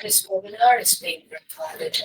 This webinar is being recorded.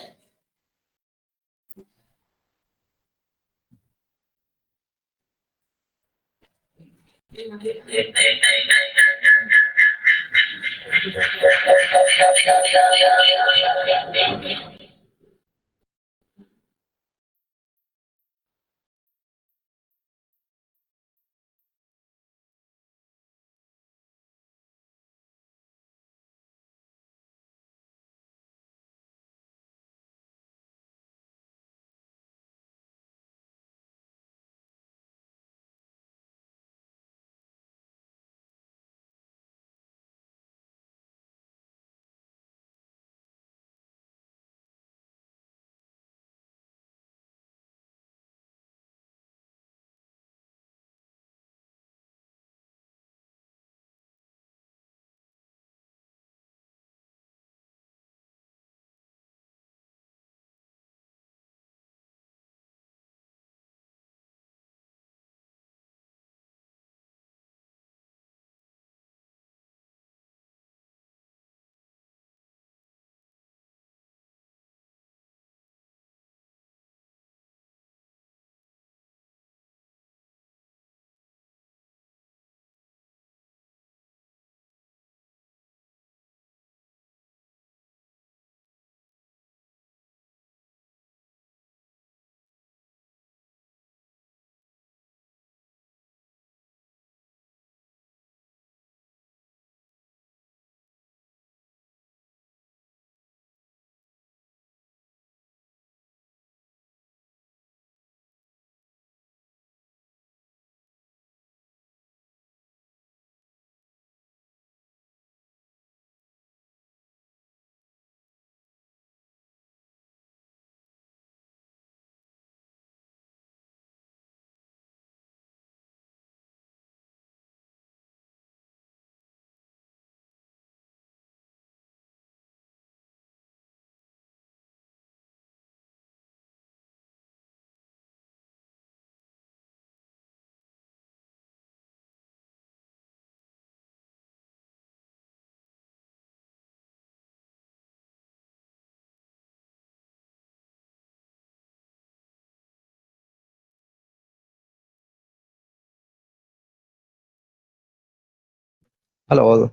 Hello all.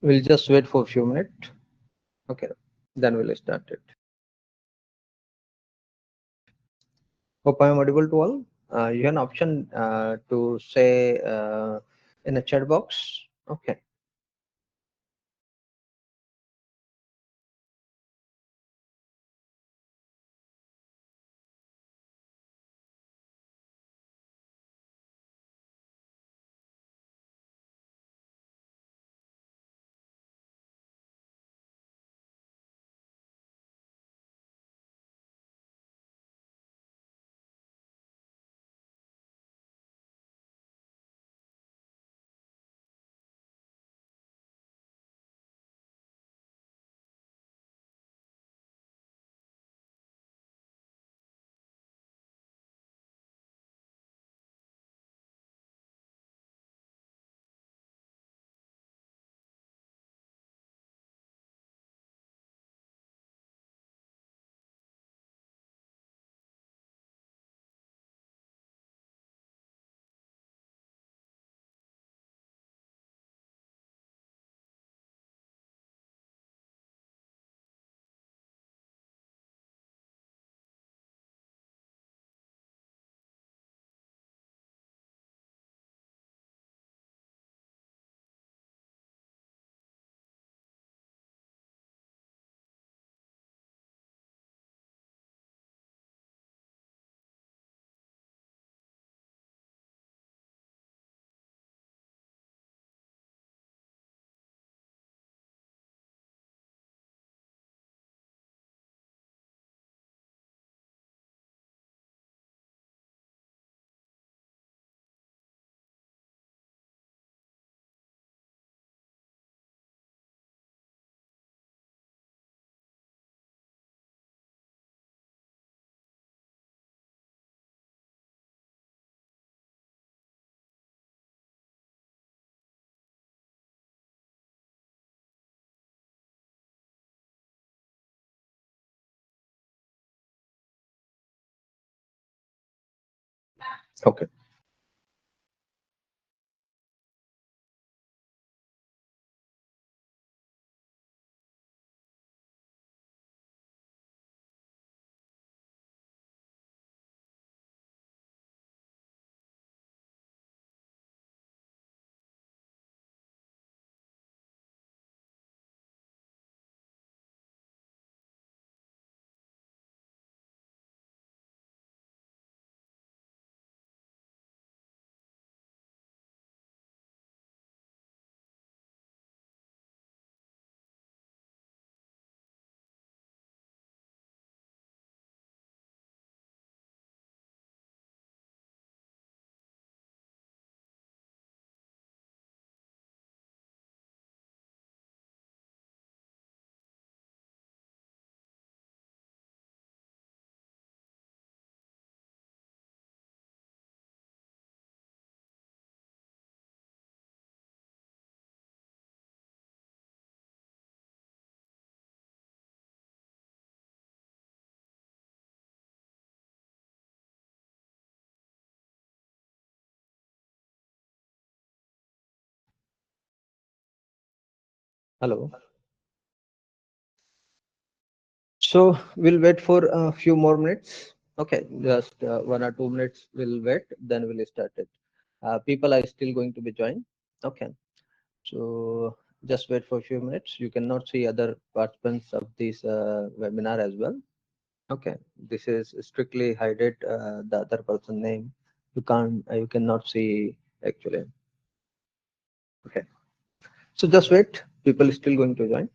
We'll just wait for a few minutes. Okay, then we'll start it. Hope I'm audible to all. You have an option to say in the chat box. Okay. Okay. Hello. So we'll wait for a few more minutes. Okay, just 1 or 2 minutes we'll wait, then we'll start it. People are still going to be joined. Okay, so just wait for a few minutes. You cannot see other participants of this webinar as well. Okay, this is strictly hided the other person name. You cannot see actually. Okay, so just wait. People still going to join.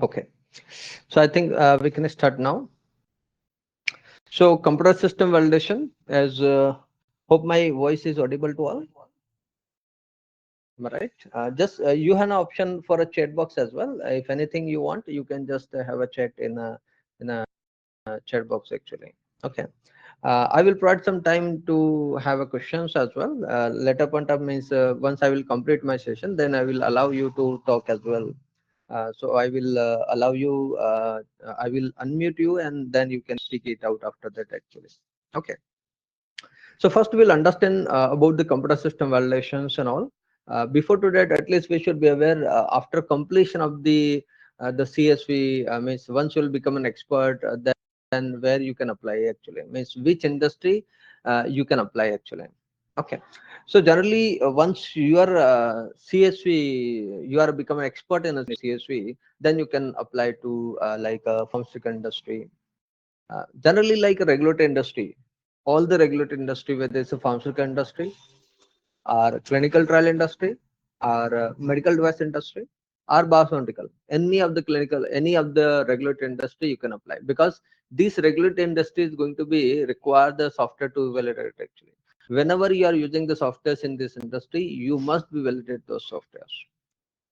Okay, so I think we can start now. So computer system validation, as hope my voice is audible to all. Am I right? Just you have an option for a chat box as well. If anything you want, you can just have a chat in a chat box actually. Okay. I will provide some time to have a questions as well. Later point of means once I will complete my session, then I will allow you to talk as well. So I will allow you. I will unmute you, and then you can speak it out after that actually. Okay. So first we'll understand about the computer system validations and all. Before to that, at least we should be aware after completion of the CSV means once you'll become an expert, then where you can apply actually means which industry you can apply actually. Okay, so generally once you are CSV, you are become an expert in a CSV, then you can apply to like a pharmaceutical industry, generally like a regulated industry, all the regulated industry, whether it's a pharmaceutical industry or clinical trial industry or medical device industry or biomedical, any of the regulated industry you can apply, because this regulated industry is going to be require the software to validate actually. Whenever you are using the softwares in this industry, you must be validate those softwares,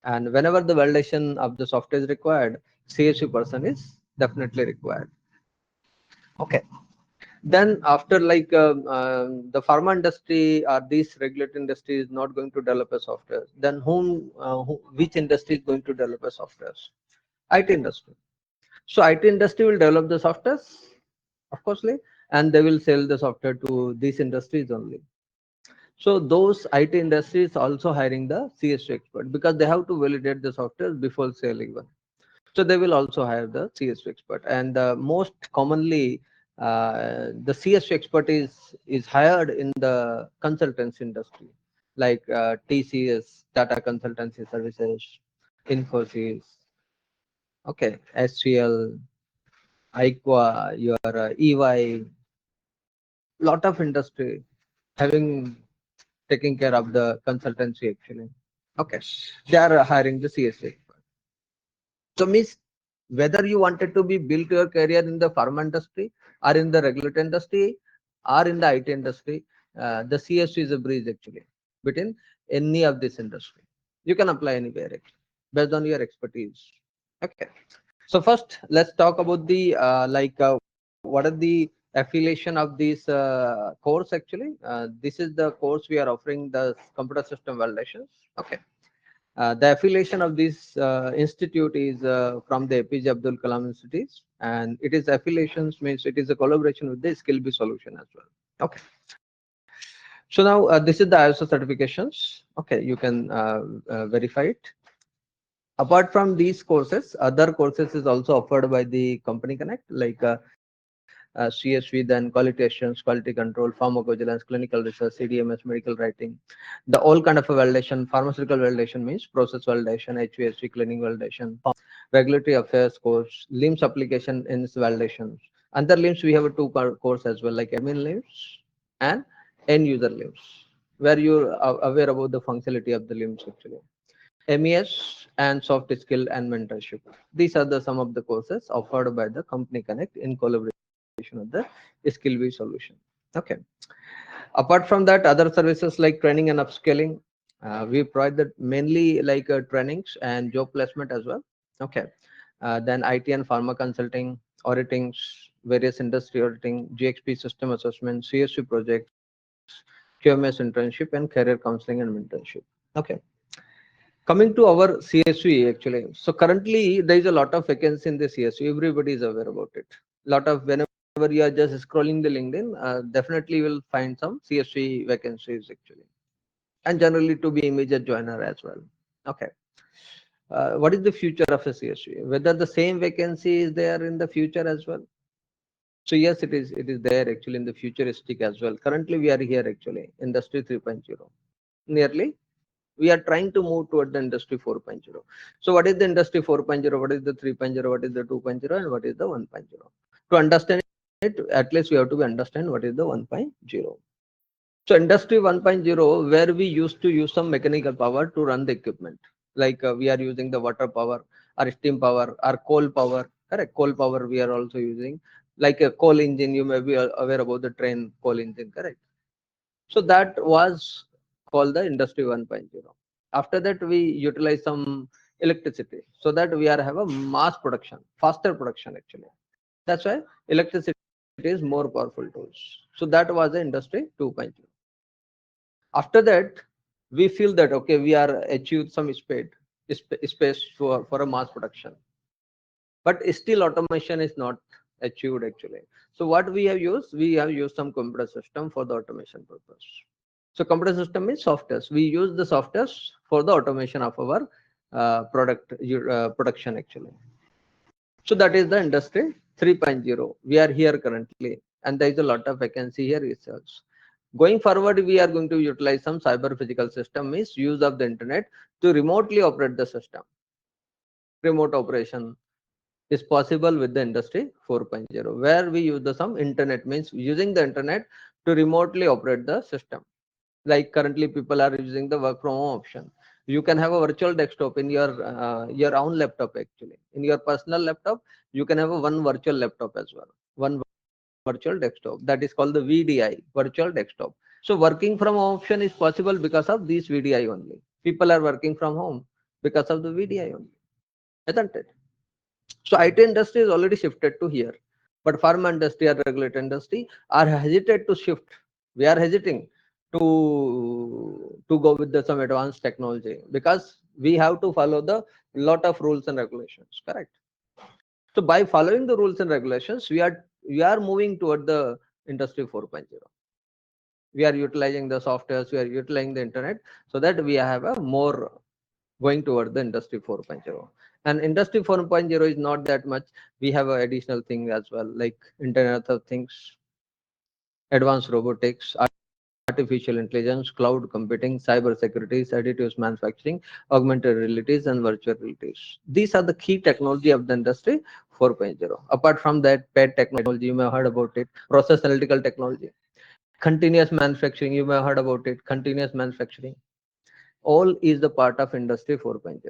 and whenever the validation of the software is required, CSV person is definitely required. Okay, then after like the pharma industry or this regulated industry is not going to develop a software, then which industry is going to develop a software? IT industry. So IT industry will develop the softwares, of course, and they will sell the software to these industries only. So those IT industries also hiring the CSV expert, because they have to validate the software before selling one. So they will also hire the CSV expert, and most commonly the CSV expert is hired in the consultancy industry, like TCS, Tata Consultancy Services, Infosys, okay, SCL, IQA, your EY, lot of industry having taking care of the consultancy actually. Okay, they are hiring the CSV expert. So means whether you wanted to be built your career in the pharma industry or in the regulatory industry or in the IT industry, the CSU is a bridge actually between any of this industry. You can apply anywhere actually, based on your expertise. Okay. So first, let's talk about the what are the affiliation of this course actually. This is the course we are offering, the computer system validations. Okay. The affiliation of this institute is from the APJ Abdul Kalam Institute, and it is affiliations means it is a collaboration with the Skill Bee solution as well. Okay. So now this is the ISO certifications. Okay, you can verify it. Apart from these courses, other courses is also offered by the Company Connect, like CSV, then quality assurance, quality control, pharmacovigilance, clinical research, CDMS, medical writing, the all kind of a validation. Pharmaceutical validation means process validation, HVAC, cleaning validation, regulatory affairs course, LIMS application in validations. Under LIMS, we have a two course as well, like admin LIMS and end user LIMS, where you are aware about the functionality of the LIMS actually. MES and soft skill and mentorship. These are the some of the courses offered by the Company Connect in collaboration with the Skill Bee solution. Okay. Apart from that, other services like training and upscaling, we provide that mainly like trainings and job placement as well. Okay. Then IT and pharma consulting, auditings, various industry auditing, GXP system assessment, CSU projects, QMS internship, and career counseling and mentorship. Okay. Coming to our CSV actually, so currently there is a lot of vacancy in the CSV. Everybody is aware about it. Lot of whenever you are just scrolling the LinkedIn, definitely you will find some CSV vacancies actually, and generally to be immediate joiner as well. Okay. What is the future of a CSV? Whether the same vacancy is there in the future as well? So yes, it is. It is there actually in the futuristic as well. Currently, we are here actually, Industry 3.0. Nearly we are trying to move toward the industry 4.0. So what is the industry 4.0, what is the 3.0, what is the 2.0, and what is the 1.0? To understand it, at least we have to understand what is the 1.0. So industry 1.0, where we used to use some mechanical power to run the equipment, like we are using the water power or steam power or coal power. Correct, coal power we are also using, like a coal engine. You may be aware about the train coal engine. Correct. So that was called the industry 1.0. After that, we utilize some electricity so that we are have a mass production, faster production actually. That's why electricity is more powerful tools. So that was the industry 2.0. After that, we feel that okay, we are achieved some speed, space for a mass production, but still automation is not achieved actually. So what we have used, we have used some computer system for the automation purpose. So computer system is softwares. We use the softwares for the automation of our production actually. So that is the industry 3.0. We are here currently, and there is a lot of vacancy here research. Going forward, we are going to utilize some cyber physical system, means use of the internet to remotely operate the system. Remote operation is possible with the industry 4.0, where we use the some internet, means using the internet to remotely operate the system. Like currently people are using the work from home option. You can have a virtual desktop in your own laptop actually. In your personal laptop, you can have a one virtual laptop as well. One virtual desktop, that is called the VDI, virtual desktop. So working from home option is possible because of this VDI only. People are working from home because of the VDI only, isn't it? So IT industry is already shifted to here, but pharma industry or regulated industry are hesitate to shift. We are hesitating to go with the some advanced technology because we have to follow the lot of rules and regulations. Correct. So by following the rules and regulations, we are moving toward the industry 4.0. We are utilizing the softwares, we are utilizing the internet, so that we have a more going toward the industry 4.0. And industry 4.0 is not that much. We have an additional thing as well, like internet of things, advanced robotics, artificial intelligence, cloud computing, cyber security, additive manufacturing, augmented realities, and virtual realities. These are the key technology of the industry 4.0. Apart from that, pet technology, you may have heard about it, process analytical technology, continuous manufacturing, you may have heard about it, continuous manufacturing, all is the part of industry 4.0.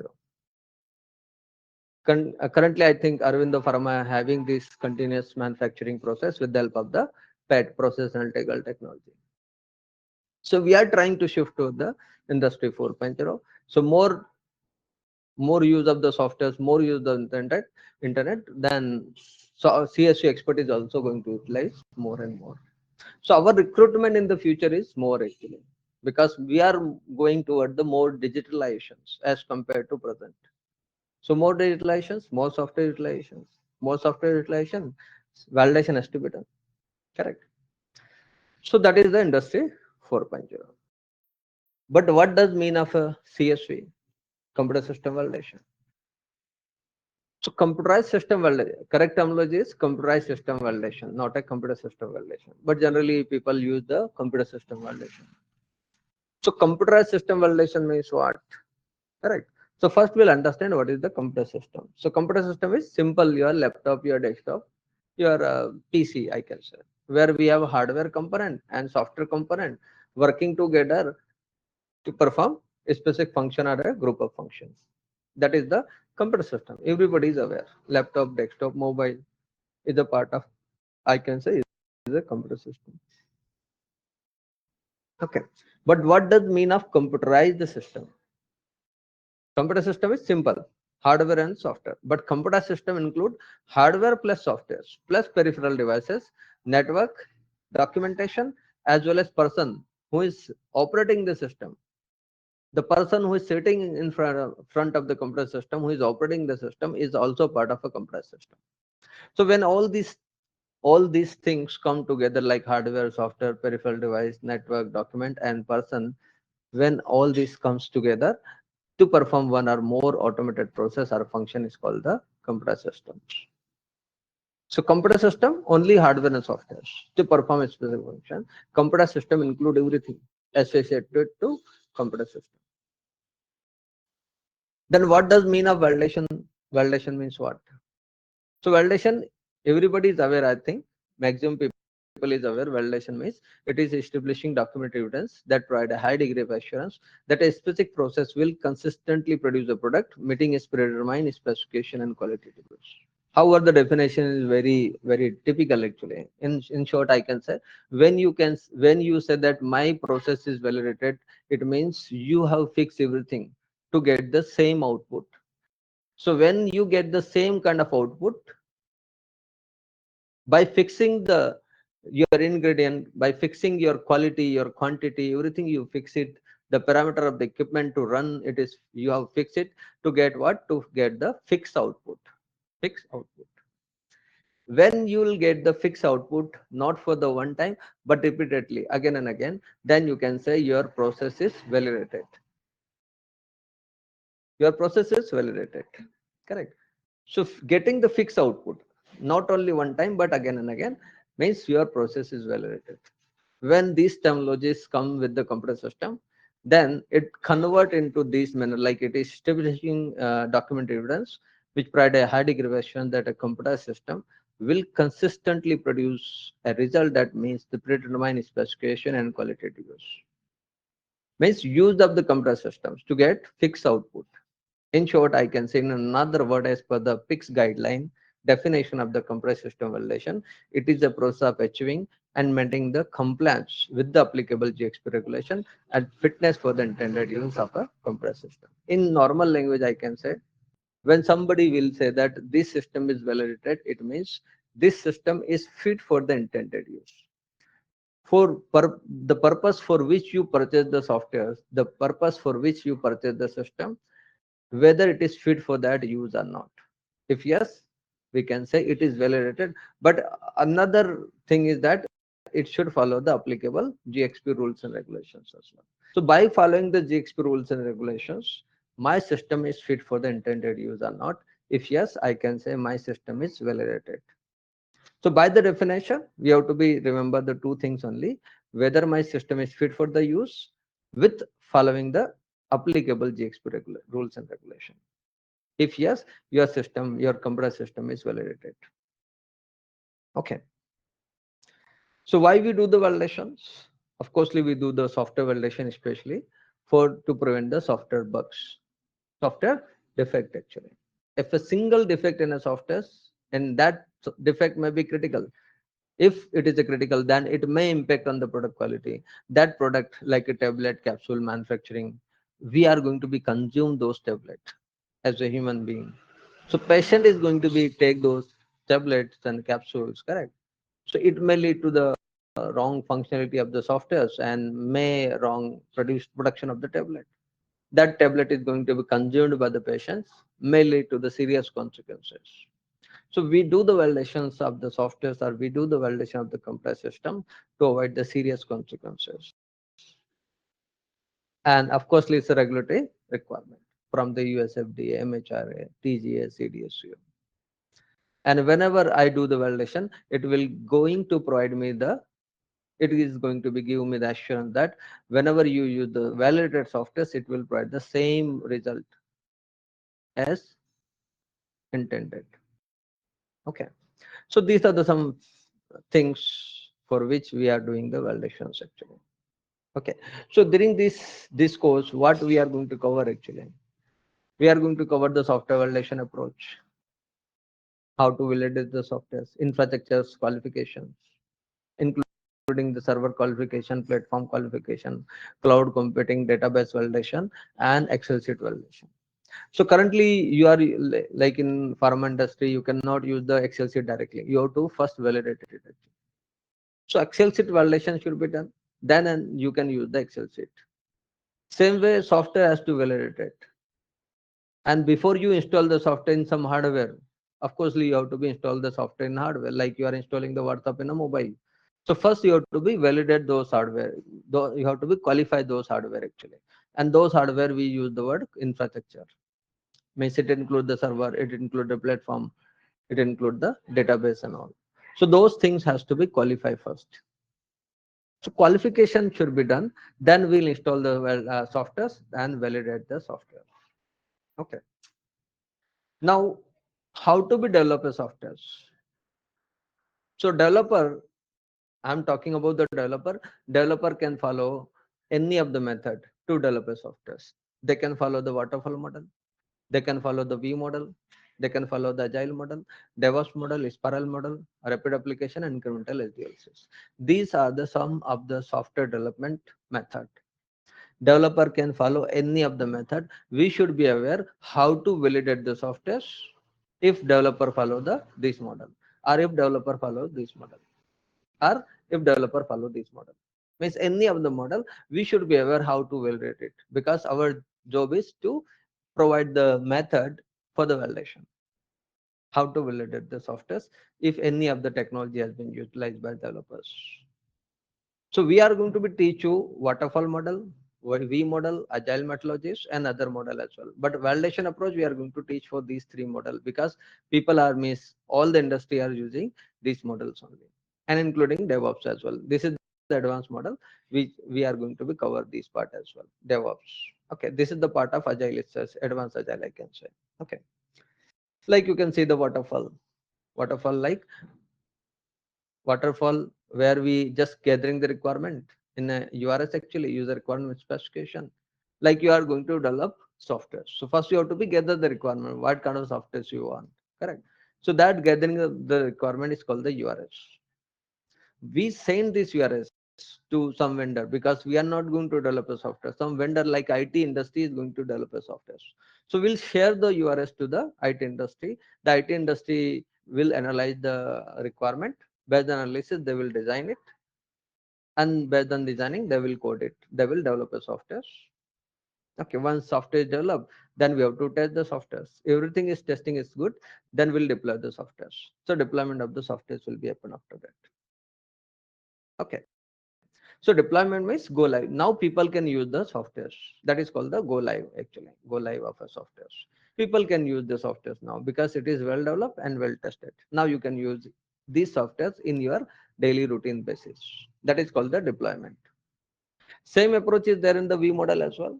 Currently, I think Arvindo Pharma having this continuous manufacturing process with the help of the PET, process analytical technology. So we are trying to shift to the industry 4.0. So more use of the softwares, more use of the internet, then so CSU expert is also going to utilize more and more. So our recruitment in the future is more actually, because we are going toward the more digitalizations as compared to present. So more digitalizations, more software utilizations, more software utilization, validation has to be done. Correct. So that is the industry 4.0. But what does mean of a CSV, computer system validation? So computerized system validation, correct terminology is computerized system validation, not a computer system validation. But generally people use the computer system validation. So computerized system validation means what? Correct. So first we'll understand what is the computer system. So computer system is simple, your laptop, your desktop, your PC, I can say, where we have hardware component and software component working together to perform a specific function or a group of functions. That is the computer system. Everybody is aware. Laptop, desktop, mobile is a part of, I can say, is a computer system. Okay. But what does mean of computerized system? Computer system is simple, hardware and software. But computer system include hardware plus software plus peripheral devices, network, documentation, as well as person who is operating the system. The person who is sitting in front of the computer system, who is operating the system, is also part of a computer system. So when all these things come together, like hardware, software, peripheral device, network, document, and person, when all this comes together to perform one or more automated process or function, is called the computer system. So computer system only hardware and software to perform a specific function. Computer system include everything associated to computer system. Then what does mean of validation? Validation means what? So validation, everybody is aware, I think. Maximum people is aware. Validation means it is establishing document evidence that provide a high degree of assurance that a specific process will consistently produce a product meeting its predetermined specification and quality rules. However, the definition is very typical actually. In short, I can say, when you say that my process is validated, it means you have fixed everything to get the same output. So when you get the same kind of output by fixing your ingredient, by fixing your quality, your quantity, everything you fix it, the parameter of the equipment to run it is, you have fixed it to get what? To get the fixed output. Fixed output. When you will get the fixed output, not for the one time, but repeatedly again and again, then you can say your process is validated. Your process is validated. Correct. So getting the fixed output, not only one time, but again and again, means your process is validated. When these terminologies come with the computer system, then it convert into these manner, like it is establishing document evidence, which provide a high degree of assurance that a computer system will consistently produce a result that means the predetermined specification and qualitative use. Means use of the computer systems to get fixed output. In short, I can say in another word, as per the PICS guideline definition of the computer system validation, it is a process of achieving and maintaining the compliance with the applicable GXP regulation and fitness for the intended use of a computer system. In normal language, I can say, when somebody will say that this system is validated, it means this system is fit for the intended use. The purpose for which you purchase the software, the purpose for which you purchase the system, whether it is fit for that use or not. If yes, we can say it is validated. But another thing is that it should follow the applicable GXP rules and regulations as well. So by following the GXP rules and regulations, my system is fit for the intended use or not. If yes, I can say my system is validated. So by the definition, we have to be remember the two things only: whether my system is fit for the use with following the applicable GXP rules and regulation. If yes, your system, your computer system is validated. Okay. So why we do the validations? Of course, we do the software validation especially to prevent the software bugs, software defect actually. If a single defect in a software, and that defect may be critical, if it is a critical, then it may impact on the product quality. That product, like a tablet capsule manufacturing, we are going to be consume those tablets as a human being. So patient is going to be take those tablets and capsules, correct? So it may lead to the wrong functionality of the softwares and may wrong production of the tablet. That tablet is going to be consumed by the patients, may lead to the serious consequences. So we do the validations of the softwares, or we do the validation of the compressed system to avoid the serious consequences. And of course, it's a regulatory requirement from the US FDA, MHRA, TGA, CDSCO. And whenever I do the validation, it will going to provide me the, it is going to be give me the assurance that whenever you use the validated softwares, it will provide the same result as intended. Okay. So these are the some things for which we are doing the validations actually. Okay. So during this course, what we are going to cover actually? We are going to cover the software validation approach, how to validate the softwares, infrastructures qualifications, including the server qualification, platform qualification, cloud computing, database validation, and Excel sheet validation. So currently you are like in pharma industry, you cannot use the Excel sheet directly. You have to first validate it. So Excel sheet validation should be done. Then and you can use the Excel sheet. Same way software has to validate it. And before you install the software in some hardware, of course you have to be install the software in hardware, like you are installing the WhatsApp in a mobile. So first you have to be validate those hardware. You have to be qualify those hardware actually. And those hardware we use the word infrastructure. Means it include the server, it include the platform, it include the database and all. So those things has to be qualified first. So qualification should be done. Then we'll install the softwares and validate the software. Okay. Now, how to be develop a software? So developer, I'm talking about the developer. Developer can follow any of the method to develop a software. They can follow the waterfall model. They can follow the V model. They can follow the agile model, DevOps model, spiral model, rapid application, and incremental SDLCs. These are the some of the software development method. Developer can follow any of the method. We should be aware how to validate the software if developer follow the this model, or if developer follow this model, or if developer follow this model. Means any of the model, we should be aware how to validate it, because our job is to provide the method for the validation, how to validate the software if any of the technology has been utilized by developers. So we are going to be teach you waterfall model, V model, agile methodologies, and other model as well. But validation approach we are going to teach for these three model, because people are miss, all the industry are using these models only, and including DevOps as well. This is the advanced model which we are going to be cover this part as well. DevOps. Okay, this is the part of agile. It says advanced agile, I can say. Okay, like you can see the waterfall. Waterfall like waterfall where we just gathering the requirement in a URS, actually user requirement specification, like you are going to develop software. So first you have to be gather the requirement, what kind of software you want, correct? So that gathering of the requirement is called the URS. We send this URS to some vendor, because we are not going to develop a software. Some vendor like IT industry is going to develop a software. So we'll share the URS to the IT industry. The IT industry will analyze the requirement. Based on analysis, they will design it. And based on designing, they will code it. They will develop a software. Okay, once software is developed, then we have to test the software. Everything is testing is good, then we'll deploy the software. So deployment of the software will be happen after that. Okay. So deployment means go live. Now people can use the software. That is called the go live actually. Go live of a software. People can use the software now because it is well developed and well tested. Now you can use these softwares in your daily routine basis. That is called the deployment. Same approach is there in the V model as well.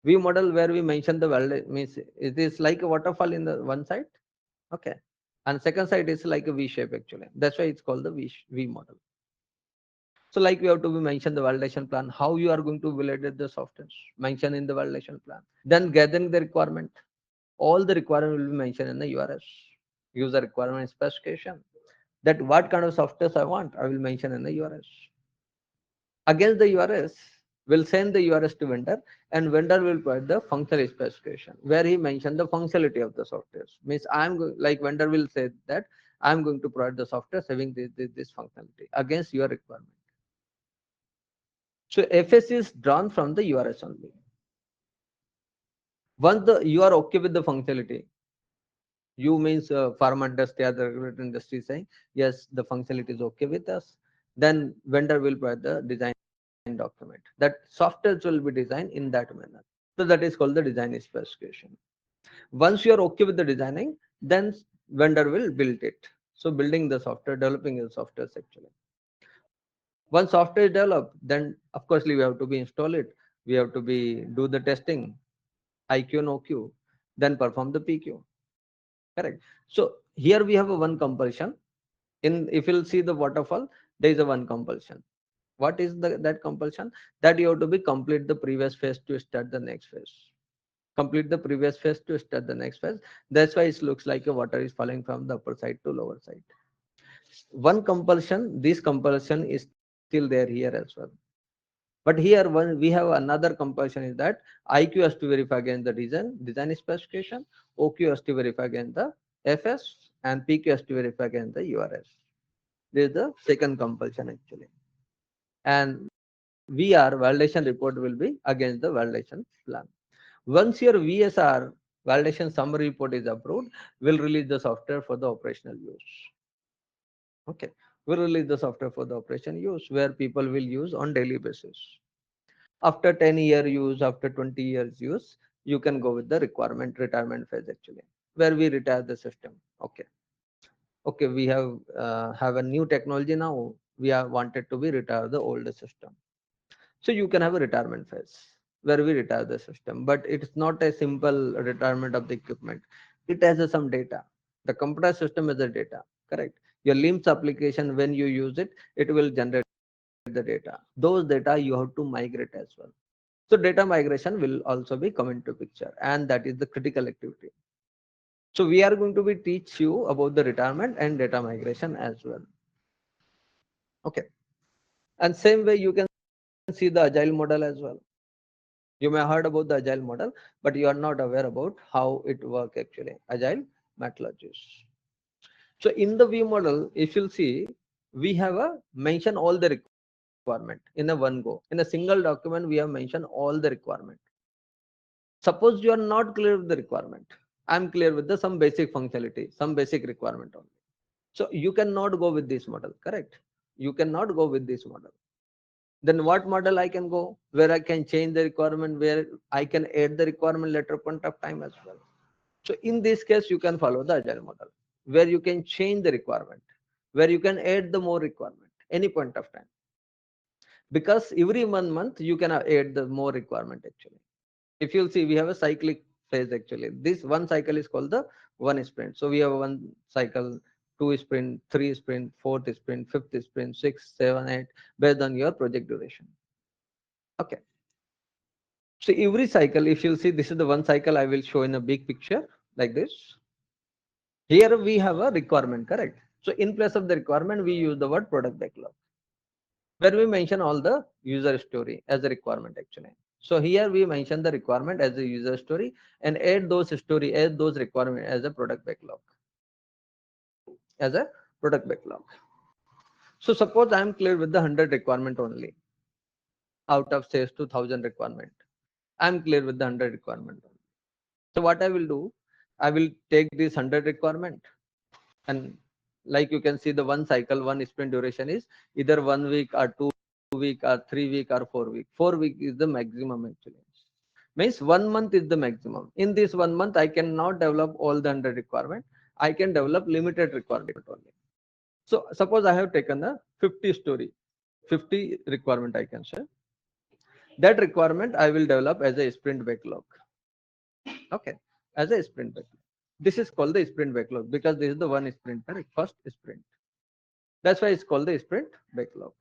V model where we mention the valid means it is like a waterfall in the one side. Okay. And second side is like a V shape actually. That's why it's called the V model. So like we have to be mention the validation plan, how you are going to validate the software, mention in the validation plan. Then gathering the requirement. all the requirement will be mentioned in the URS, user requirement specification. That what kind of softwares I want, I will mention in the URS. Against the URS, will send the URS to vendor, and vendor will provide the functional specification where he mentioned the functionality of the software. Means like vendor will say that I'm going to provide the software having this functionality against your requirement. So FS is drawn from the URS only. Once you are okay with the functionality, you means pharma industry or the regulatory industry saying yes, the functionality is okay with us, then vendor will provide the design document. That software will be designed in that manner. So that is called the design specification. Once you are okay with the designing, then vendor will build it. So building the software, developing the software actually. Once software is developed, then of course we have to be install it. We have to be do the testing, IQ and OQ, then perform the PQ. Correct. So here we have a one compulsion. In if you'll see the waterfall, there is a one compulsion. What is that compulsion? That you have to be complete the previous phase to start the next phase. Complete the previous phase to start the next phase. That's why it looks like a water is falling from the upper side to lower side. One compulsion, this compulsion is still there here as well. But here when we have another compulsion is that IQ has to verify against the design specification, OQ has to verify against the FS, and PQ has to verify against the URS. This is the second compulsion actually. And VR validation report will be against the validation plan. Once your VSR validation summary report is approved, we'll release the software for the operational use. Okay, we'll release the software for the operation use where people will use on daily basis. After 10-year use, after 20 years use, you can go with the retirement phase actually, where we retire the system. Okay, we have a new technology now. We are wanted to be retire the older system. So you can have a retirement phase where we retire the system, but it's not a simple retirement of the equipment. It has some data. The computer system is the data, correct? Your LIMS application, when you use it, it will generate the data. Those data you have to migrate as well. So data migration will also be come into picture, and that is the critical activity. So we are going to be teach you about the retirement and data migration as well. Okay, and same way you can see the agile model as well. You may have heard about the agile model, but you are not aware about how it works actually. Agile methodologies. So in the V model, if you'll see, we have a mention all the requirement in a one go. In a single document, we have mentioned all the requirement. Suppose you are not clear with the requirement. I'm clear with the some basic functionality, some basic requirement only. So you cannot go with this model, correct? You cannot go with this model. Then what model I can go where I can change the requirement, where I can add the requirement later point of time as well. So in this case, you can follow the agile model where you can change the requirement, where you can add the more requirement any point of time. Because every month you can add the more requirement actually. If you'll see, we have a cyclic phase actually. This one cycle is called the one sprint. So we have one cycle, two sprint, three sprint, fourth sprint, fifth sprint, six, seven, eight, based on your project duration. Okay. So every cycle, if you'll see, this is the one cycle I will show in a big picture like this. Here we have a requirement, correct? So in place of the requirement, we use the word product backlog, where we mention all the user story as a requirement actually. So here we mention the requirement as a user story and add those requirement as a product backlog. As a product backlog. So suppose I am clear with the 100 requirement only out of say 2000 requirement. I am clear with the 100 requirement only. So what I will do, I will take this 100 requirement, and like you can see the one cycle, one sprint duration is either 1 week or 2 week or 3 week or 4 week. 4 week is the maximum actually. Means 1 month is the maximum. In this 1 month, I cannot develop all the 100 requirement. I can develop limited requirement only. So suppose I have taken a 50 story, 50 requirement I can say. That requirement I will develop as a sprint backlog. Okay, as a sprint backlog. This is called the sprint backlog because this is the one sprint, correct? First sprint. That's why it's called the sprint backlog.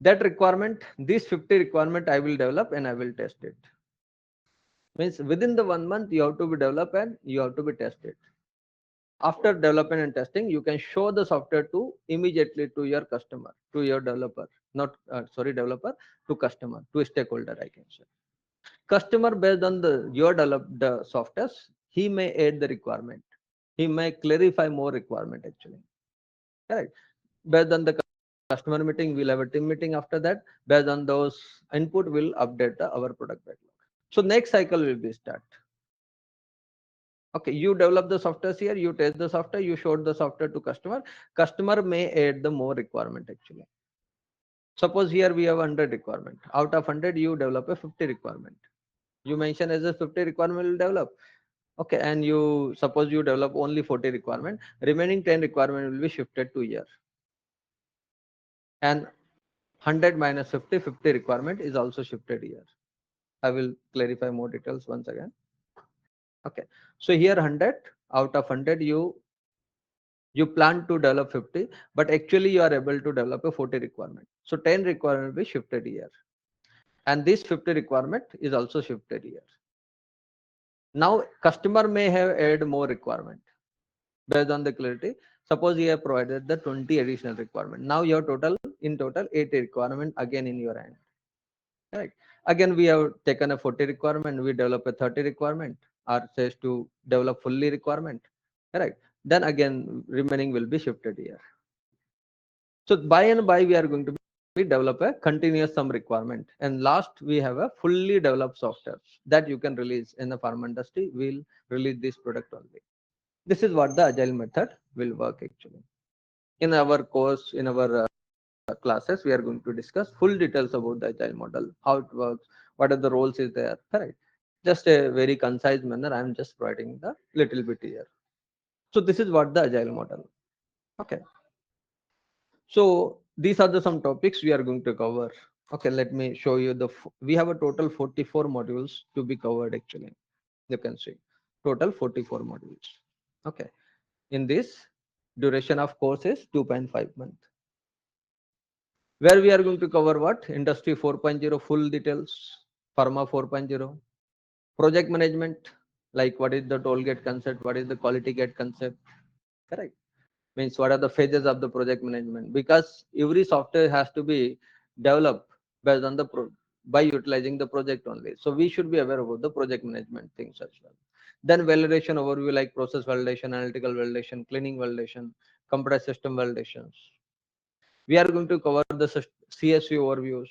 That requirement, this 50 requirement I will develop and I will test it. Means within the 1 month you have to be developed and you have to be tested. After development and testing, you can show the software to immediately to your customer, to your developer, not sorry developer, to customer, to a stakeholder, I can say. Customer, based on the your developed softwares, he may add the requirement, he may clarify more requirement actually, correct. Based on the customer meeting, we'll have a team meeting. After that, based on those input, we'll update our product backlog. So next cycle will be start. Okay, you develop the software here, you test the software, you showed the software to customer. Customer may add the more requirement actually. Suppose here we have 100 requirement. Out of 100, you develop a 50 requirement. You mention as a 50 requirement will develop. Okay, and you suppose you develop only 40 requirement. Remaining 10 requirement will be shifted to here. And 100 minus 50, 50 requirement is also shifted here. I will clarify more details once again. Okay, so here 100, out of 100 you plan to develop 50, but actually you are able to develop a 40 requirement. So 10 requirement will be shifted here. And this 50 requirement is also shifted here. Now customer may have added more requirement based on the clarity. Suppose you have provided the 20 additional requirement. Now you have in total 80 requirement again in your hand. Right. Again, we have taken a 40 requirement, we develop a 30 requirement, or says to develop fully requirement. Correct. Then again, remaining will be shifted here. So by and by, we are going to be develop a continuous sum requirement. And last, we have a fully developed software that you can release in the pharma industry. We'll release this product only. This is what the agile method will work actually. In our course, in our classes, we are going to discuss full details about the agile model, how it works, what are the roles is there, correct. Just a very concise manner, I am just providing the little bit here. So this is what the agile model. Okay, so these are the some topics we are going to cover. Okay, let me show you we have a total 44 modules to be covered actually. You can see total 44 modules. Okay, in this duration of course is 2.5 months, where we are going to cover what industry 4.0 full details, pharma 4.0, project management, like what is the toll gate concept, what is the quality gate concept, correct. Means what are the phases of the project management, because every software has to be developed based on the by utilizing the project only, so we should be aware about the project management things as well. Then validation overview, like process validation, analytical validation, cleaning validation, computer system validations. We are going to cover the CSV overviews,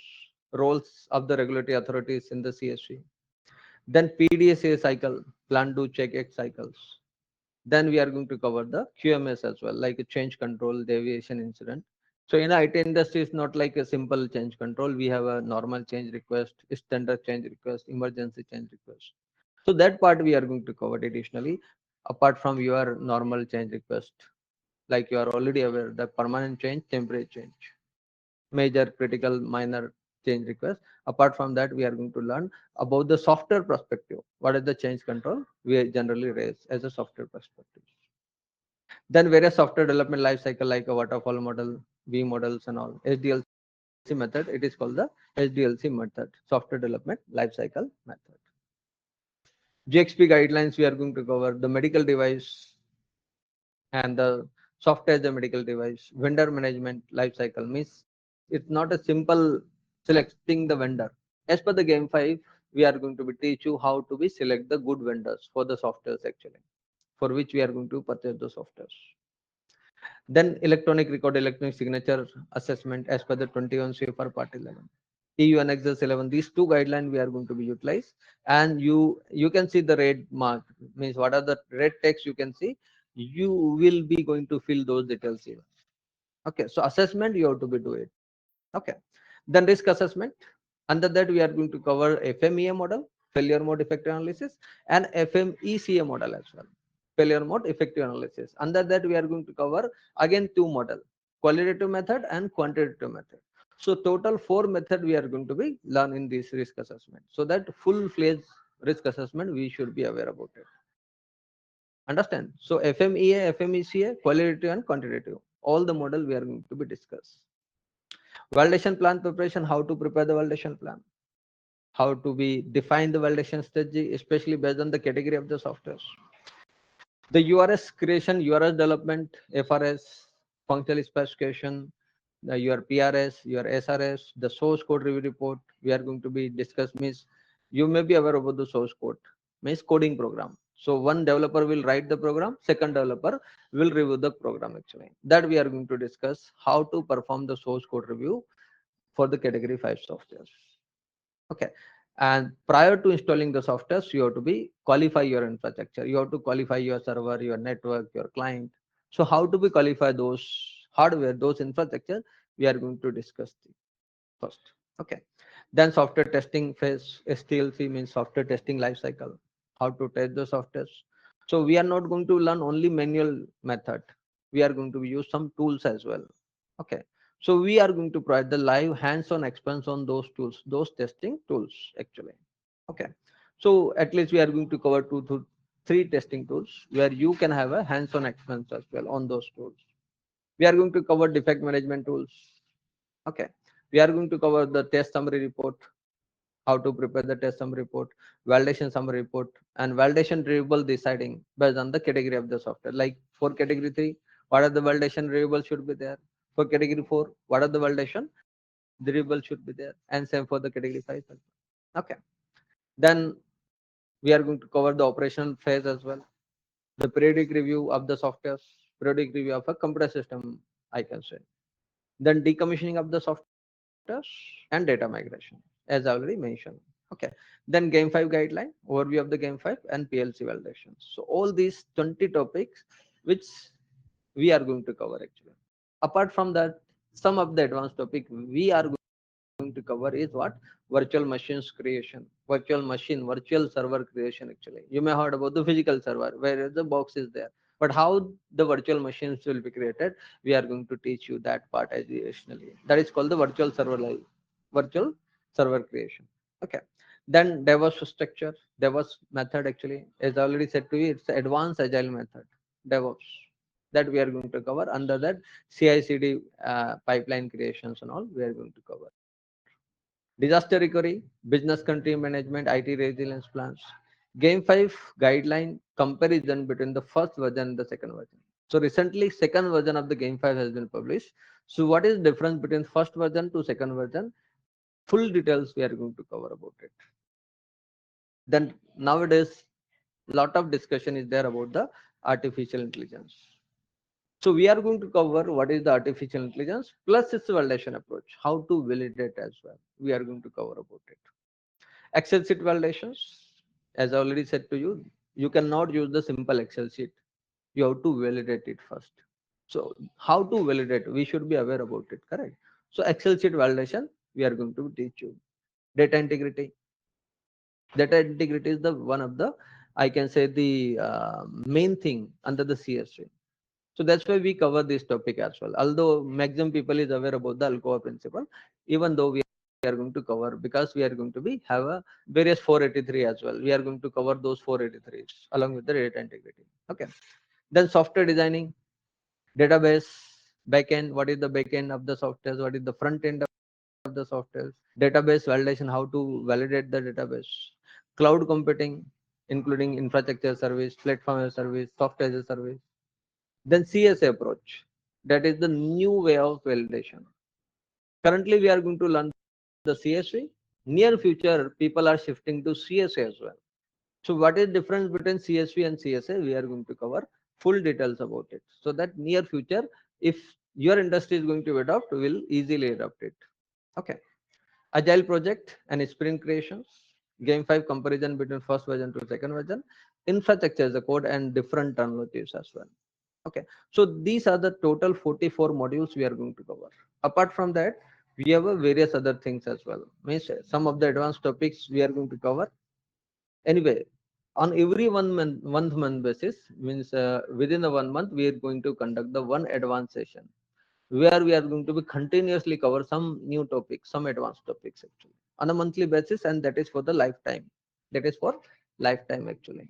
roles of the regulatory authorities in the CSV. Then PDSA cycle, plan, do, check, X cycles. Then we are going to cover the QMS as well, like a change control, deviation incident. So in IT industry, it's not like a simple change control. We have a normal change request, standard change request, emergency change request. So that part we are going to cover additionally, apart from your normal change request. Like you are already aware, the permanent change, temporary change, major, critical, minor change request. Apart from that, we are going to learn about the software perspective. What is the change control we generally raise as a software perspective. Then various software development life cycle, like a waterfall model, V models and all, SDLC method. It is called the SDLC method, software development life cycle method. GXP guidelines, we are going to cover the medical device and the software as a medical device. Vendor management life cycle means it's not a simple selecting the vendor. As per the game 5, we are going to be teach you how to be select the good vendors for the softwares actually, for which we are going to purchase the softwares. Then electronic record, electronic signature assessment as per the 21 CFR Part 11. EU Annexes 11. These two guidelines we are going to be utilized, and you can see the red mark, means what are the red text you can see. You will be going to fill those details here. Okay, so assessment you have to be do it. Okay, then risk assessment. Under that we are going to cover FMEA model, failure mode effective analysis, and FMECA model as well, failure mode effective analysis. Under that we are going to cover again two model, qualitative method and quantitative method. So total 4 method we are going to be learn in this risk assessment. So that full-fledged risk assessment we should be aware about it. Understand? So FMEA, FMECA, qualitative and quantitative, all the model we are going to be discuss. Validation plan preparation, how to prepare the validation plan. how to be define the validation strategy, especially based on the category of the software. The URS creation, URS development, FRS, functional specification, your PRS, your SRS, the source code review report. We are going to be discussed. Means you may be aware about the source code, means coding program. So one developer will write the program, second developer will review the program actually. That we are going to discuss how to perform the source code review for the category 5 software. Okay. And prior to installing the software, you have to be qualify your infrastructure. You have to qualify your server, your network, your client. So how to be qualify those hardware, those infrastructure, we are going to discuss first. Okay. Then software testing phase, STLC means software testing life cycle, how to test the software. So we are not going to learn only manual method. We are going to use some tools as well. Okay. So we are going to provide the live hands-on experience on those tools, those testing tools actually. Okay. So at least we are going to cover two to three testing tools where you can have a hands-on experience as well on those tools. We are going to cover defect management tools. Okay. We are going to cover the test summary report, how to prepare the test summary report, validation summary report, and validation variable deciding based on the category of the software. Like for category 3, what are the validation variables should be there? For category 4, what are the validation variables should be there? And same for the category 5. Okay. Then we are going to cover the operational phase as well. The periodic review of the software, periodic review of a computer system, I can say. Then decommissioning of the software and data migration, as I already mentioned. Okay. Then game 5 guideline, overview of the game 5 and PLC validations. So all these 20 topics which we are going to cover actually. Apart from that, some of the advanced topic we are going to cover is what? Virtual machines creation, virtual server creation actually. You may heard about the physical server where the box is there. But how the virtual machines will be created, we are going to teach you that part additionally. That is called the virtual server creation. Okay. Then DevOps structure, DevOps method actually, as I already said to you, it's advanced agile method, DevOps, that we are going to cover. Under that, CI/CD pipeline creations and all we are going to cover. Disaster recovery, business continuity management, IT resilience plans. Game 5 guideline comparison between the first version and the second version. So recently, second version of the Game 5 has been published. So what is the difference between first version to second version? Full details we are going to cover about it. Then nowadays, lot of discussion is there about the artificial intelligence. So we are going to cover what is the artificial intelligence plus its validation approach, how to validate as well. We are going to cover about it. Excel sheet validations, as I already said to you, you cannot use the simple Excel sheet. You have to validate it first. So how to validate? We should be aware about it, correct? So Excel sheet validation, we are going to teach you. Data integrity. Data integrity is the one of the, I can say, the main thing under the CSV. So that's why we cover this topic as well. Although maximum people is aware about the Alcoa principle, even though we are going to cover, because we are going to be have a various 483 as well. We are going to cover those 483s along with the data integrity. Okay. Then software designing, database, backend. What is the backend of the software? What is the front end of the software? Database validation, how to validate the database. Cloud computing, including infrastructure service, platform as a service, software as a service. Then CSA approach, that is the new way of validation. Currently, we are going to learn the CSV. Near future, people are shifting to CSA as well. So what is difference between CSV and CSA? We are going to cover full details about it. So that near future, if your industry is going to adopt, will easily adopt it. Okay. Agile project and sprint creations. Game 5 comparison between first version to second version. Infrastructure as a code and different terminologies as well. Okay, so these are the total 44 modules we are going to cover. Apart from that, we have a various other things as well. Means some of the advanced topics we are going to cover. Anyway, on every one month basis, means within the 1 month, we are going to conduct the one advanced session where we are going to be continuously cover some new topics, some advanced topics actually on a monthly basis, and that is for the lifetime. That is for lifetime actually,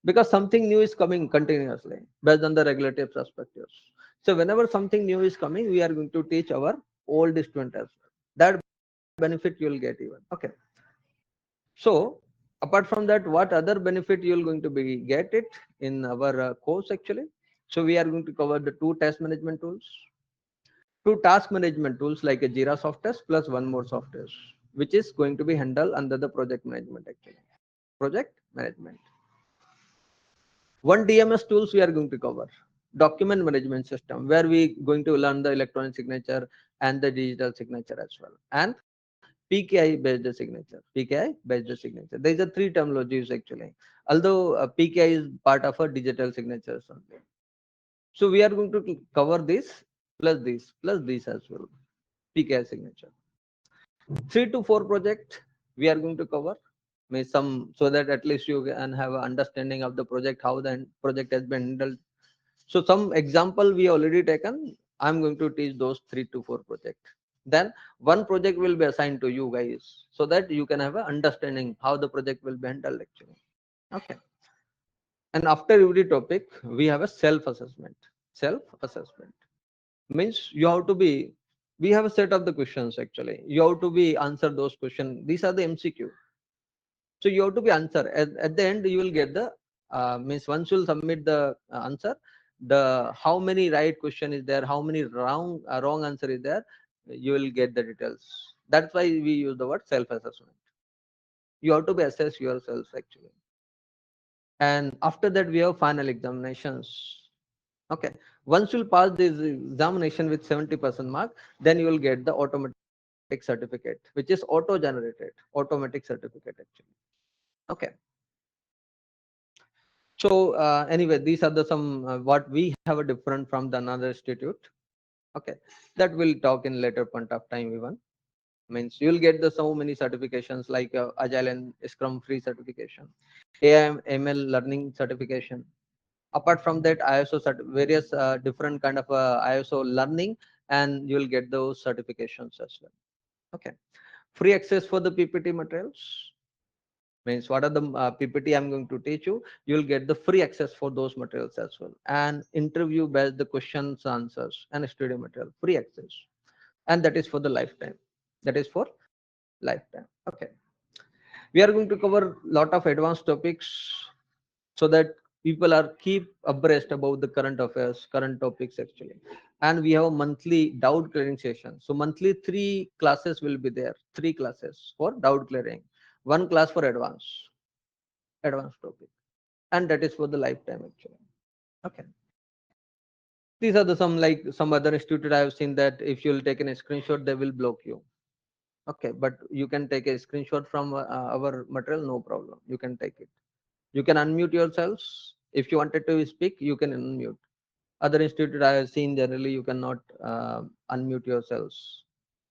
because something new is coming continuously based on the regulatory perspectives. So whenever something new is coming, we are going to teach our old student as well. That benefit you will get even. Okay. So apart from that, what other benefit you are going to be get it in our course actually? So we are going to cover the two task management tools, two task management tools like a Jira software plus one more software, which is going to be handled under the project management actually. Project management. One DMS tools we are going to cover. Document management system, where we going to learn the electronic signature and the digital signature as well. And PKI based signature. PKI based signature. There is a three terminologies actually. Although PKI is part of a digital signatures only. So we are going to cover this plus this as well. PKI signature. 3 to 4 project we are going to cover. May some so that at least you can have an understanding of the project, how the project has been handled. So some example we already taken. I'm going to teach those 3 to 4 project. Then one project will be assigned to you guys so that you can have an understanding how the project will be handled actually. Okay. And after every topic, we have a self-assessment. Self-assessment means you have to be. We have a set of the questions actually. You have to be answer those questions. These are the MCQ. So you have to be answer at the end. You will get the means once you'll submit the answer, the how many right question is there, how many wrong answer is there, you will get the details. That's why we use the word self assessment. You have to be assess yourself actually. And after that we have final examinations. Okay, once you'll pass this examination with 70% mark, then you will get the automatic certificate, which is auto generated automatic certificate actually. Okay. So anyway, these are the some what we have a different from the another institute. Okay, that we'll talk in later point of time even. Means you'll get the so many certifications like Agile and Scrum free certification, AI ML learning certification. Apart from that, ISO various different kind of ISO learning, and you'll get those certifications as well. Okay, free access for the PPT materials. Means what are the PPT I'm going to teach you, you'll get the free access for those materials as well, and interview based the questions answers and study material free access, and that is for the lifetime. That is for lifetime. Okay, we are going to cover lot of advanced topics so that people are keep abreast about the current affairs, current topics actually. And we have a monthly doubt clearing session. So monthly 3 classes will be there, 3 classes for doubt clearing, one class for advanced topic, and that is for the lifetime actually. Okay, these are the some like some other institute I have seen that if you'll take a screenshot they will block you. Okay, but you can take a screenshot from our material, no problem, you can take it. You can unmute yourselves. If you wanted to speak, you can unmute. Other institute I have seen generally you cannot unmute yourselves.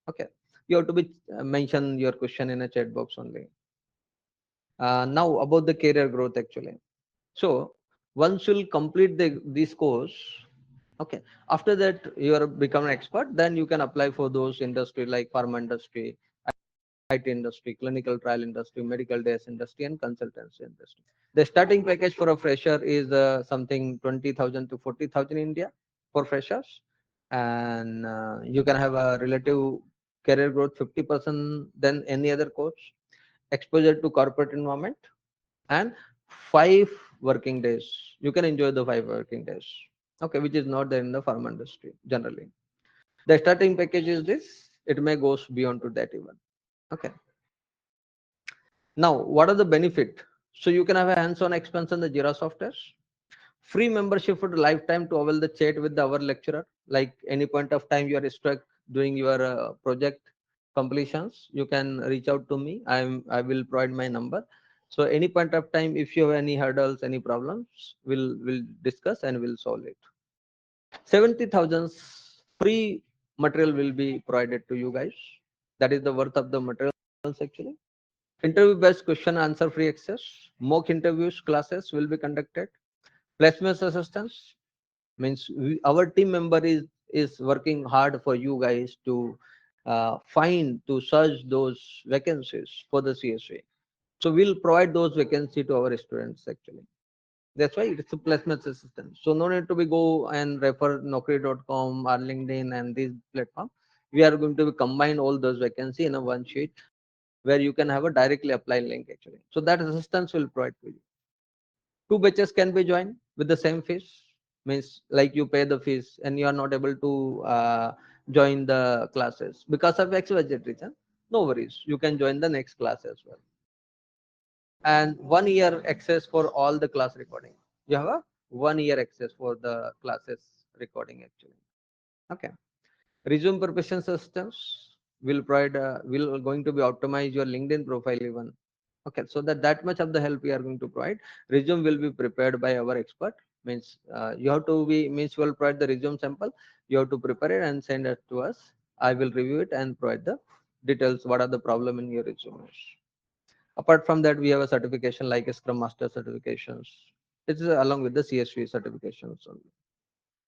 Okay, you have to be mention your question in a chat box only. Now about the career growth actually. So once you'll complete this course, okay, after that you are become an expert, then you can apply for those industry like pharma industry, IT industry, clinical trial industry, medical device industry, and consultancy industry. The starting package for a fresher is something 20,000 to 40,000 in India for freshers, and you can have a relative career growth 50% than any other course, exposure to corporate environment, and 5 working days. You can enjoy the 5 working days. Okay, which is not there in the pharma industry generally. The starting package is this. It may goes beyond to that even. Okay. Now, what are the benefit? So you can have a hands-on experience on the Jira software, free membership for the lifetime to avail the chat with our lecturer. Like any point of time you are stuck doing your project completions, you can reach out to me. I will provide my number. So any point of time, if you have any hurdles, any problems, we'll discuss and we'll solve it. 70,000 free material will be provided to you guys. That is the worth of the materials actually. Interview based question answer free access. Mock interviews classes will be conducted. Placement assistance means our team member is working hard for you guys to find to search those vacancies for the CSA. So we'll provide those vacancy to our students actually. That's why it's a placement assistance. So no need to be go and refer Naukri.com or LinkedIn and this platform. We are going to combine all those vacancy in a one sheet where you can have a directly apply link actually. So that assistance will provide to you. Two batches can be joined with the same fees, means like you pay the fees and you are not able to join the classes because of xyz reason. No worries, you can join the next class as well. And 1 year access for all the class recording. You have a 1 year access for the classes recording actually. Okay. Resume preparation systems will provide will going to be optimize your LinkedIn profile even. Okay, so that much of the help we are going to provide. Resume will be prepared by our expert, means you have to be, means you will provide the resume sample, you have to prepare it and send it to us. I will review it and provide the details what are the problem in your resume. Apart from that, we have a certification like a Scrum Master certifications. It's along with the CSV certifications only.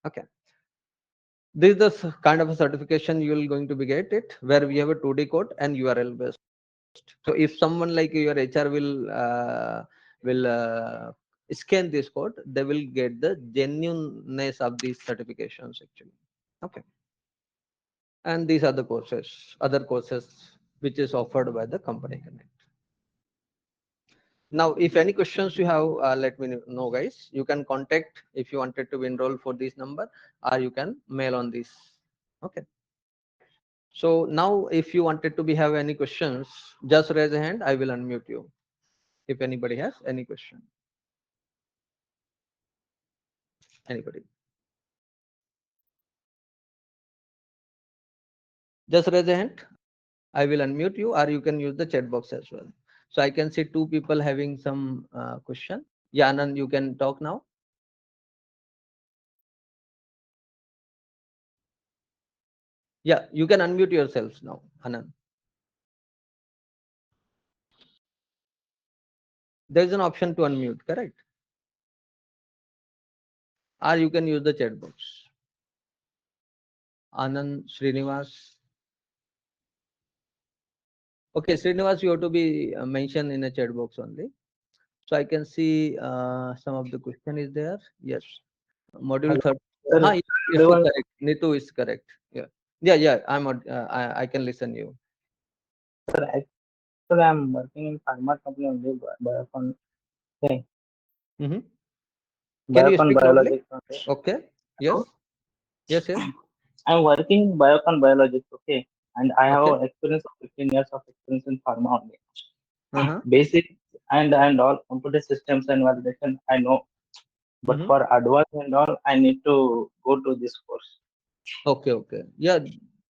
Okay. This is the kind of a certification you will going to be get it, where we have a 2D code and URL based. So if someone like your HR will scan this code, they will get the genuineness of these certifications actually. Okay. And these are the courses, other courses which is offered by the company connect. Now, if any questions you have, let me know, guys. You can contact if you wanted to enroll for this number, or you can mail on this. Okay. So now, if you wanted to be have any questions, just raise a hand. I will unmute you. If anybody has any question, anybody, just raise a hand. I will unmute you, or you can use the chat box as well. So I can see two people having some question. Yeah, Anand, you can talk now. Yeah, you can unmute yourselves now, Anand. There is an option to unmute, correct? Or you can use the chat box. Anand, Srinivas. Okay, Srinivas, you have to be mentioned in a chat box only. So I can see some of the question is there. Yes. Module Hello, 30. sir. Yes, yes, Everyone, correct. Nitu is correct. Yeah. Yeah, yeah. I can listen you. sir, actually, I'm working in pharma company only, biocon, okay, Hmm. Can you biocon speak loudly? biologics only. Okay. Hello? Yes. Yes, yes. I'm working biocon biologics, okay, and I Okay. have experience of 15 years of experience in pharma only. Uh-huh. Basic and all computer systems and validation I know, but Mm-hmm. for advanced and all, I need to go to this course. Okay, okay. Yeah,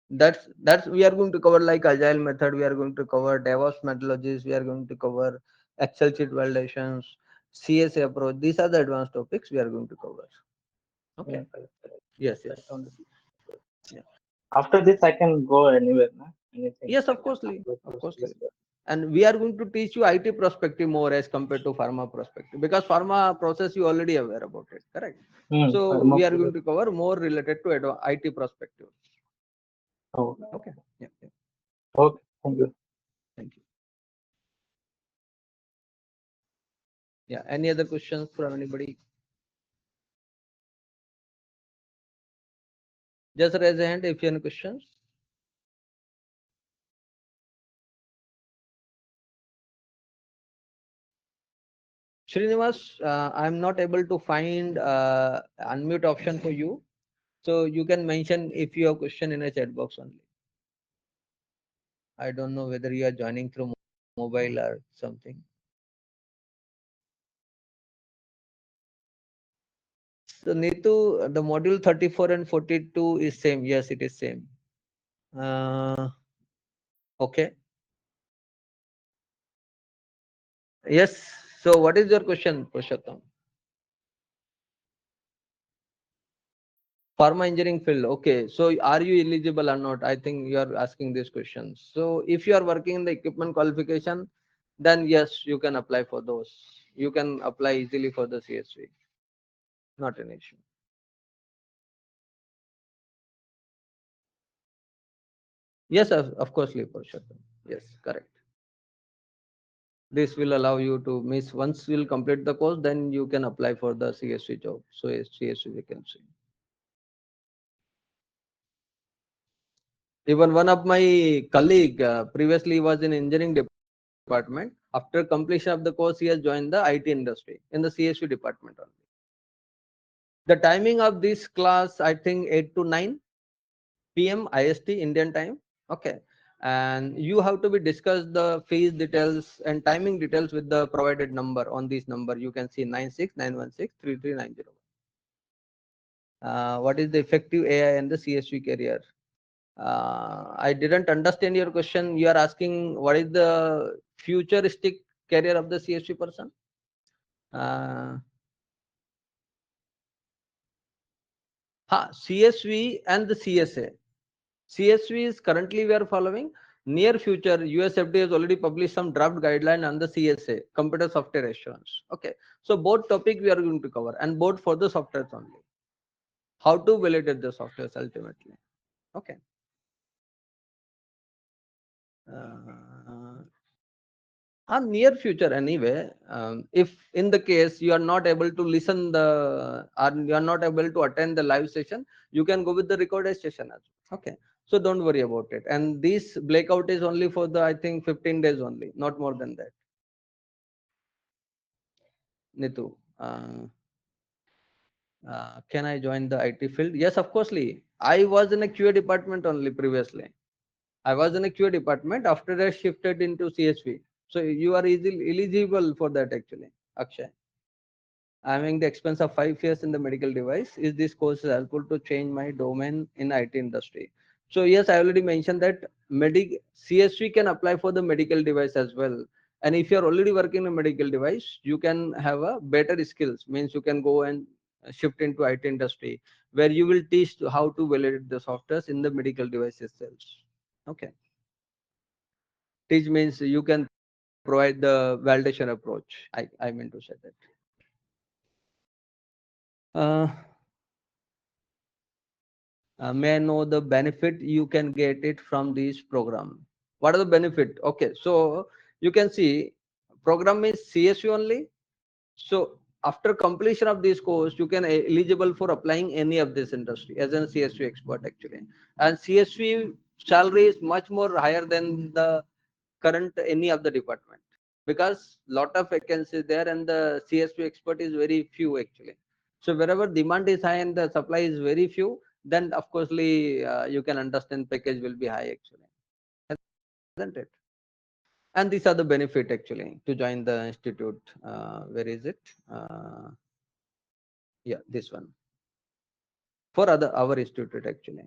that's we are going to cover like agile method, we are going to cover DevOps methodologies, we are going to cover Excel sheet validations, CSA approach. These are the advanced topics we are going to cover. Okay. Yeah, correct, correct. Yes, yes. That only. Yeah. After this, I can go anywhere, na? Anything Yes, I of can course, apply of to course. this. And we are going to teach you IT perspective more as compared to pharma perspective, because pharma process you already aware about it, correct? So Pharma we are going project. to cover more related to IT perspective. Oh, Okay. Yeah, yeah. okay. Thank you. Thank you. Yeah. Any other questions from anybody? Just raise a hand if you have any questions. Srinivas, I'm not able to find unmute option for you. So you can mention if you have question in a chat box only. I don't know whether you are joining through mobile or something. So Neetu, the module 34 and 42 is same. Yes, it is same. Uh, okay. Yes. So what is your question, Purushottam? Pharma engineering field. Okay. So are you eligible or not? I think you are asking these questions. So if you are working in the equipment qualification, then yes, you can apply for those. You can apply easily for the CSV. Not an issue. Yes, of course, Purushottam. Yes, correct. This will allow you to miss once you'll complete the course, then you can apply for the CSV job. So CSV vacancy. Even one of my colleague previously was in engineering department. After completion of the course, he has joined the IT industry in the CSU department only. The timing of this class, I think 8 to 9 p.m. IST Indian time. Okay. And you have to be discuss the fees details and timing details with the provided number. On this number, you can see 969163390. What is the effective AI and the CSV career? I didn't understand your question. You are asking what is the futuristic career of the CSV person? Uh, CSV and the CSA. CSV is currently we are following. Near future, USFD has already published some draft guideline on the CSA, Computer Software Assurance. Okay, so both topic we are going to cover, and both for the softwares only. How to validate the softwares ultimately. Okay. Uh, Near future anyway. If in the case you are not able to listen the or you are not able to attend the live session, you can go with the recorded session as well. Okay, so don't worry about it. And this blackout is only for the, I think, 15 days only, not more than that. Nitu, can I join the IT field? Yes, of course. I was in a QA department only previously. I was in a QA department. After that, shifted into CSV. So you are easily eligible for that actually, Akshay. Having the expense of 5 years in the medical device, is this course helpful to change my domain in IT industry? So yes, I already mentioned that CSV can apply for the medical device as well. And if you're already working in a medical device, you can have a better skills, means you can go and shift into IT industry where you will teach how to validate the softwares in the medical device itself. Okay. Teach means you can provide the validation approach. I meant to say that. Uh, may I know the benefit you can get it from this program? What are the benefit? Okay, so you can see program is CSU only. So after completion of this course, you can eligible for applying any of this industry as a CSU expert actually. And CSU salary is much more higher than the current any of the department, because lot of vacancies there and the CSV expert is very few actually. So wherever demand is high and the supply is very few, then of course you can understand package will be high actually, isn't it? And these are the benefit actually to join the institute. Where is it? Yeah, this one for other our institute actually.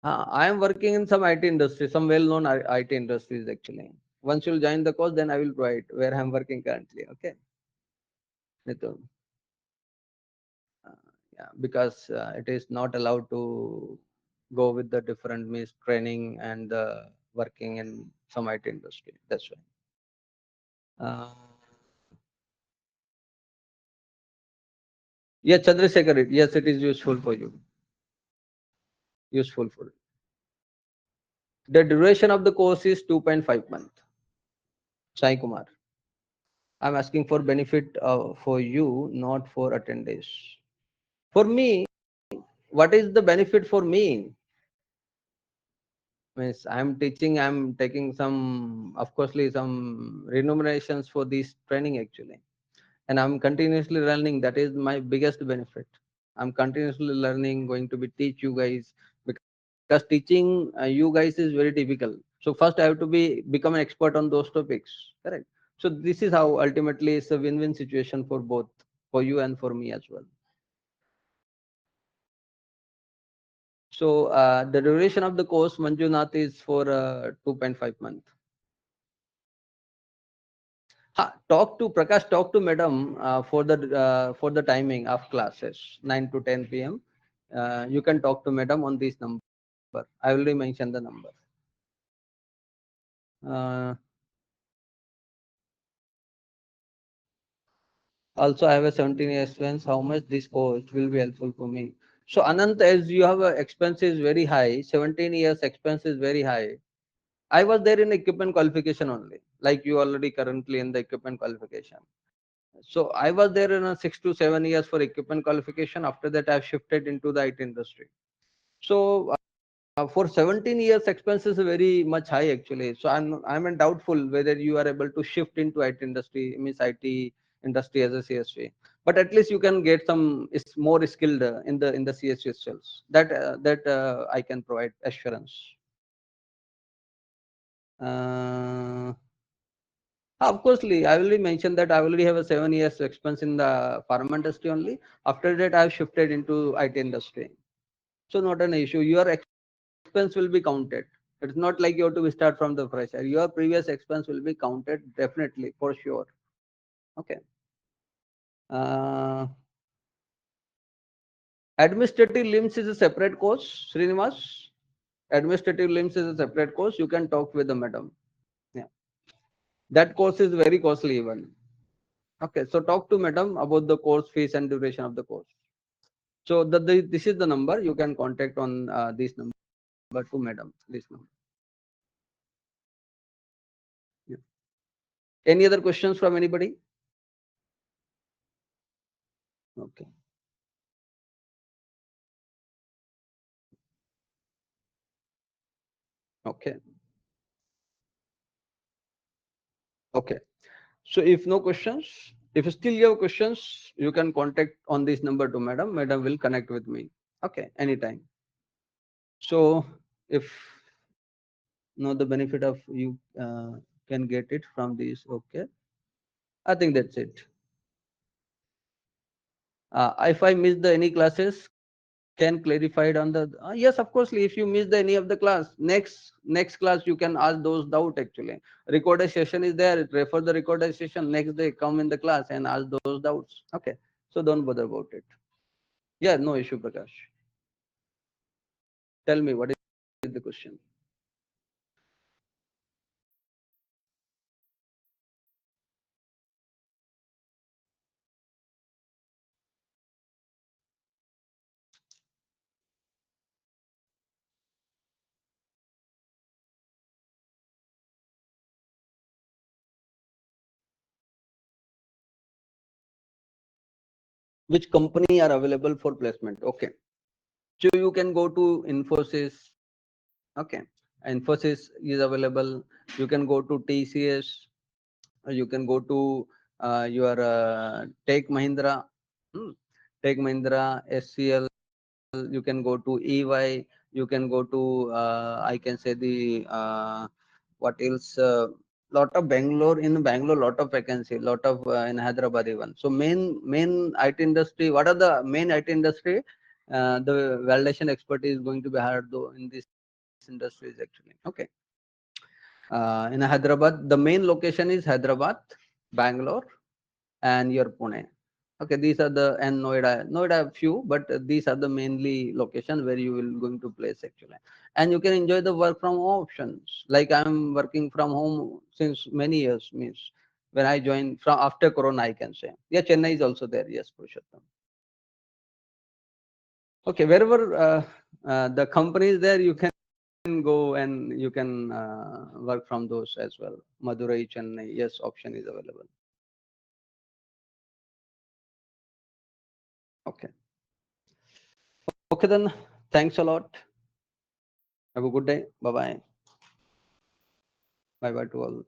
I am working in some IT industry, some well-known IT industries actually. Once you'll join the course, then I will provide where I'm working currently. Okay, Nitin. Uh, yeah, because it is not allowed to go with the different means training and working in some IT industry. That's why. Uh, yeah, Chandrasekhar, yes, it is useful for you. Useful for you. The duration of the course is 2.5 months. Sai Kumar. I'm asking for benefit for you, not for attendance. For me, what is the benefit for me? Means I'm teaching, I'm taking some, of course, some remunerations for this training actually. And I'm continuously learning. That is my biggest benefit. I'm continuously learning, going to be teach you guys, because teaching you guys is very difficult. So first I have to become an expert on those topics. Correct. So this is how ultimately it's a win-win situation for both, for you and for me as well. So the duration of the course, Manjunath, is for 2.5 months. Talk to Prakash, talk to Madam for the timing of classes 9 to 10 p.m. You can talk to Madam on this number. I already mentioned the number. Uh, Also, I have a 17 year experience. How much this course will be helpful for me? So Anant, as you have expenses very high, 17 years expense is very high. I was there in equipment qualification only, like you already currently in the equipment qualification. So I was there in a 6 to 7 years for equipment qualification. After that, I've shifted into the IT industry. So for 17 years, expenses are very much high actually. So I'm doubtful whether you are able to shift into IT industry, means IT industry as a CSV. But at least you can get some is more skilled in the CSV itself. That I can provide assurance. Uh, Of course, I already mentioned that I already have a 7 years experience in the pharma industry only. After that, I've shifted into IT industry. So not an issue. Your expense will be counted. It's not like you have to start from the fresher. Your previous expense will be counted definitely for sure. Okay. Uh, Administrative limbs is a separate course, Srinivas. Administrative limbs is a separate course. You can talk with the madam. Yeah. That course is very costly even. Okay. So talk to madam about the course fees and duration of the course. So this is the number you can contact on this number to madam. This number. Yeah. Any other questions from anybody? Okay. Okay. Okay. So if no questions, if still you have questions, you can contact on this number to madam. Madam will connect with me. Okay. Anytime. So if know the benefit of you can get it from this. Okay. I think that's it. If I miss the any classes, can clarified on the yes, of course. If you miss the any of the class, next class you can ask those doubt actually. Recorded session is there. Refer the recorded session. Next day come in the class and ask those doubts. Okay. So don't bother about it. Yeah, no issue, Prakash. Tell me what is the question. Which company are available for placement? Okay. So you can go to Infosys. Okay. Infosys is available. You can go to TCS. You can go to your Tech Mahindra. Tech Mahindra, SCL. You can go to EY. You can go to I can say the what else? Lot of Bangalore, in Bangalore, lot of vacancy, lot of in Hyderabad even. So main IT industry. What are the main IT industry? The validation expert is going to be hired though in this industries actually. Okay. In Hyderabad, the main location is Hyderabad, Bangalore, and your Pune. Okay, these are the and Noida. Noida few, but these are the mainly locations where you will going to place actually. And you can enjoy the work from home options. Like I'm working from home since many years. Means when I joined from after Corona, I can say. Yeah, Chennai is also there. Yes, Purushottam. Okay, wherever the company is there, you can go and you can work from those as well. Madurai, Chennai, yes, option is available. Okay. Okay, then. Thanks a lot. Have a good day. Bye bye. Bye bye to all.